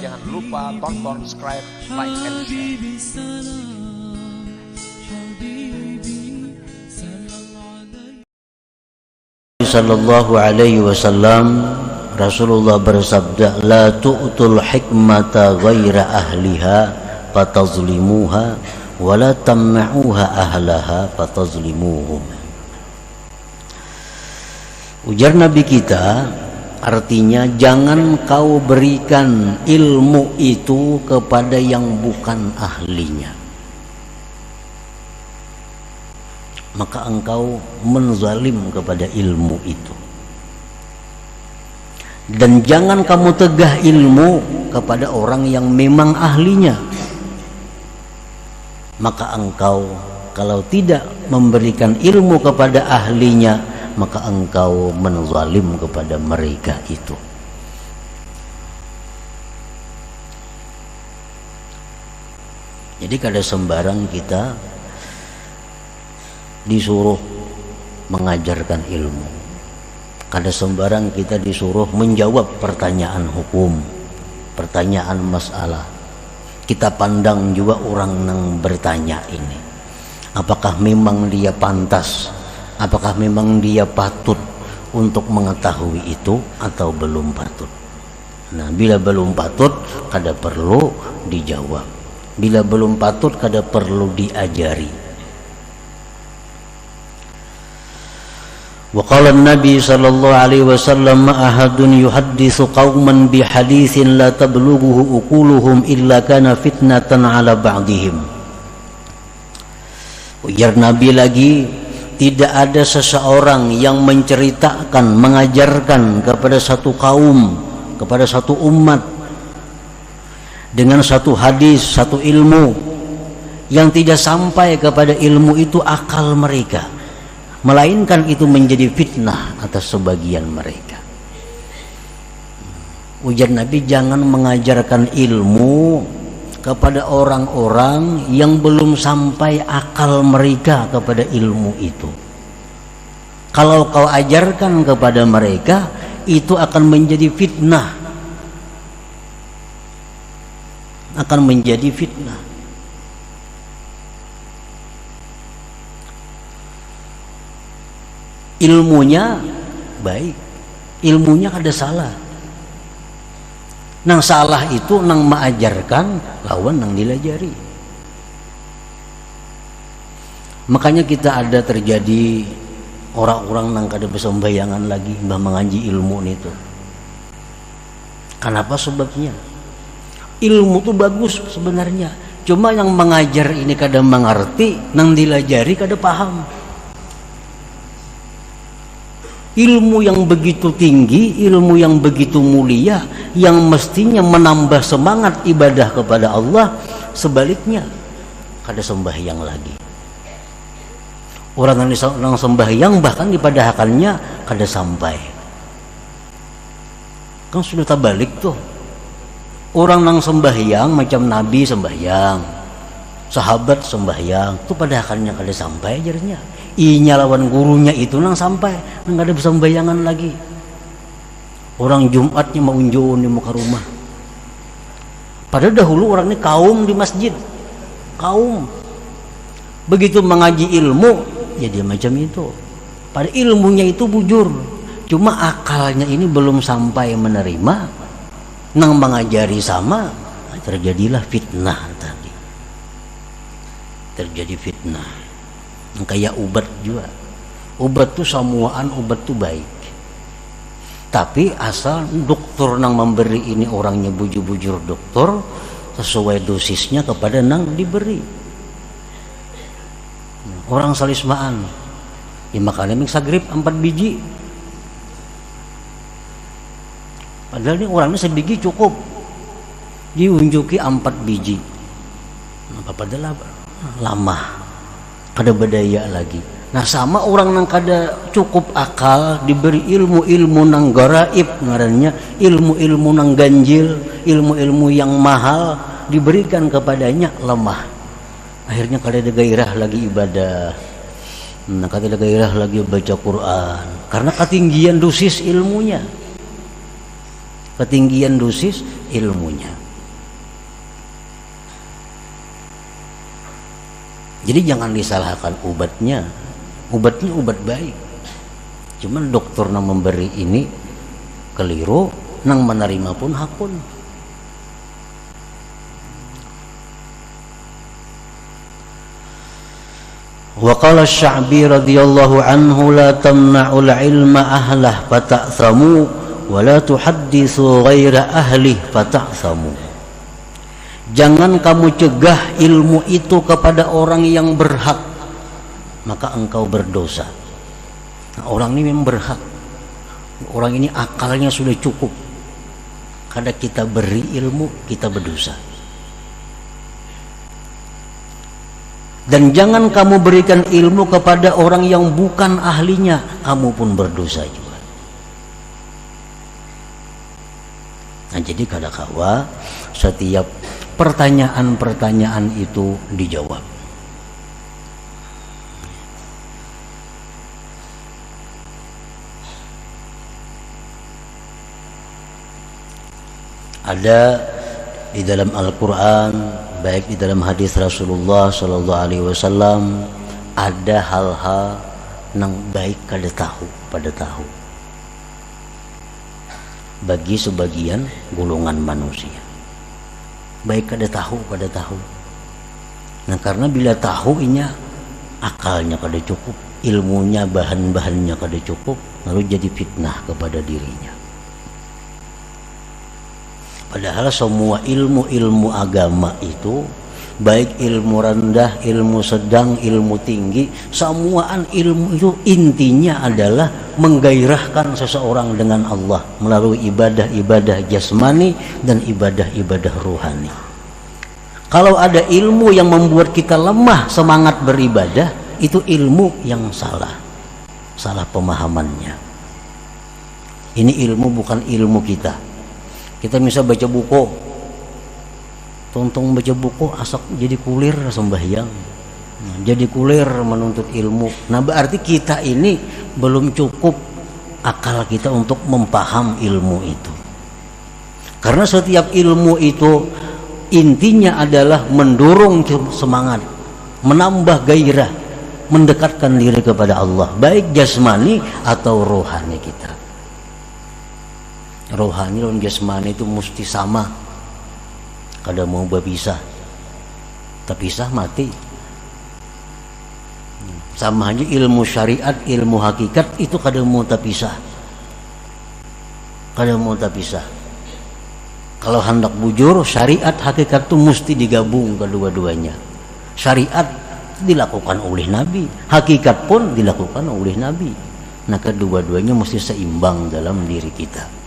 Jangan lupa tonton, subscribe, like, and share. Sallallahu alaihi wasallam, Rasulullah bersabda, la tu'tul hikmata ghaira ahliha fatazlimuha wa la tamna'uha ahlaha fatazlimuhum. Ujar Nabi kita, artinya jangan kau berikan ilmu itu kepada yang bukan ahlinya, maka engkau menzalim kepada ilmu itu. Dan jangan kamu tegah ilmu kepada orang yang memang ahlinya, maka engkau kalau tidak memberikan ilmu kepada ahlinya, maka engkau menzalim kepada mereka itu. Jadi kada sembarang kita disuruh mengajarkan ilmu, kada sembarang kita disuruh menjawab pertanyaan hukum, pertanyaan masalah. Kita pandang juga orang yang bertanya ini, apakah memang dia pantas, apakah memang dia patut untuk mengetahui itu atau belum patut. Nah, bila belum patut, kada perlu dijawab. Bila belum patut, kada perlu diajari. Wa qala an-nabi sallallahu alaihi wasallam, ahadun yuhadditsu qauman bi haditsin la tablughuhu uquluhum illa kana fitnatan ala ba'dihim. Ujar Nabi lagi, tidak ada seseorang yang menceritakan, mengajarkan kepada satu kaum, kepada satu umat dengan satu hadis, satu ilmu yang tidak sampai kepada ilmu itu akal mereka, melainkan itu menjadi fitnah atas sebagian mereka. Ujar Nabi, jangan mengajarkan ilmu kepada orang-orang yang belum sampai akal mereka kepada ilmu itu. Kalau kau ajarkan kepada mereka, itu akan menjadi fitnah, akan menjadi fitnah. Ilmunya baik, ilmunya kada salah. Nang salah itu nang mengajarkan lawan nang dilajari. Makanya kita ada terjadi orang-orang nang kada besembayangan lagi mbah mengaji ilmu itu. Kenapa sebabnya? Ilmu itu bagus sebenarnya, cuma yang mengajar ini kada mengerti, nang dilajari kada paham. Ilmu yang begitu tinggi, ilmu yang begitu mulia, yang mestinya menambah semangat ibadah kepada Allah, sebaliknya kada sembahyang lagi. Orang yang sembahyang bahkan dipadahakannya kada sampai. Kan sudah terbalik tuh. Orang yang sembahyang macam Nabi sembahyang, sahabat sembahyang, itu padahakannya kada sampai ajarnya. Inya lawan gurunya itu nang sampai, nang ada bisa sembayangan lagi. Orang Jumatnya mau unjun di muka rumah. Padahal dahulu orang ini kaum di masjid, kaum. Begitu mengaji ilmu, ya dia macam itu. Pada ilmunya itu bujur, cuma akalnya ini belum sampai menerima. Nang mengajari sama, terjadilah fitnah tadi. Terjadi fitnah. Kayak obat juga, obat tuh samuaan, obat tuh baik, tapi asal dokter nang memberi ini orangnya bujur-bujur dokter sesuai dosisnya kepada nang diberi. Orang salismaan 5 kali mixagrip 4 biji, padahal ini orangnya sebiji cukup, diunjuki 4 biji, apa padahal lama kada berdaya lagi. Nah sama orang nang kada cukup akal diberi ilmu-ilmu nang garaib ngarannya, ilmu-ilmu nang ganjil, ilmu-ilmu yang mahal diberikan kepadanya lemah. Akhirnya kada ada gairah lagi ibadah. Nah kada ada gairah lagi baca Quran karena ketinggian dosis ilmunya. ketinggian dosis ilmunya. Jadi jangan disalahkan obatnya obat baik, cuman dokter nang memberi ini keliru, nang menerima pun hakun. Wa qala Sya'bi radhiyallahu anhu la tamna'ul ilma ahlah fata'thamu wa la tuhadditsu ghaira ahli fata'thamu. Jangan kamu cegah ilmu itu kepada orang yang berhak, maka engkau berdosa. Nah, orang ini memang berhak, orang ini akalnya sudah cukup, karena kita beri ilmu kita berdosa. Dan jangan kamu berikan ilmu kepada orang yang bukan ahlinya, kamu pun berdosa juga. Nah, jadi kadang-kala setiap pertanyaan-pertanyaan itu dijawab. Ada di dalam Al-Quran, baik di dalam hadis Rasulullah Sallallahu Alaihi Wasallam, ada hal-hal yang baik kada tahu pada tahu bagi sebagian golongan manusia, baik kada tahu pada tahu. Nah, karena bila tahu inya akalnya kada cukup, ilmunya bahan-bahannya kada cukup, lalu jadi fitnah kepada dirinya. Padahal semua ilmu agama itu, baik ilmu rendah, ilmu sedang, ilmu tinggi, semuaan ilmu itu intinya adalah menggairahkan seseorang dengan Allah melalui ibadah-ibadah jasmani dan ibadah-ibadah ruhani. Kalau ada ilmu yang membuat kita lemah semangat beribadah, itu ilmu yang salah pemahamannya. Ini ilmu bukan ilmu kita. Kita bisa baca buku, tontong baca buku asak jadi kulir sembahyang, jadi kulir menuntut ilmu. Nah, berarti kita ini belum cukup akal kita untuk mempaham ilmu itu. Karena setiap ilmu itu intinya adalah mendorong semangat, menambah gairah, mendekatkan diri kepada Allah, baik jasmani atau rohani kita. Rohani dan jasmani itu mesti sama, kada mau berpisah, terpisah mati. Sama aja ilmu syariat, ilmu hakikat itu kada mau terpisah, kada mau terpisah. Kalau hendak bujur, syariat hakikat itu mesti digabung kedua-duanya. Syariat dilakukan oleh Nabi, hakikat pun dilakukan oleh Nabi. Nah, kedua-duanya mesti seimbang dalam diri kita.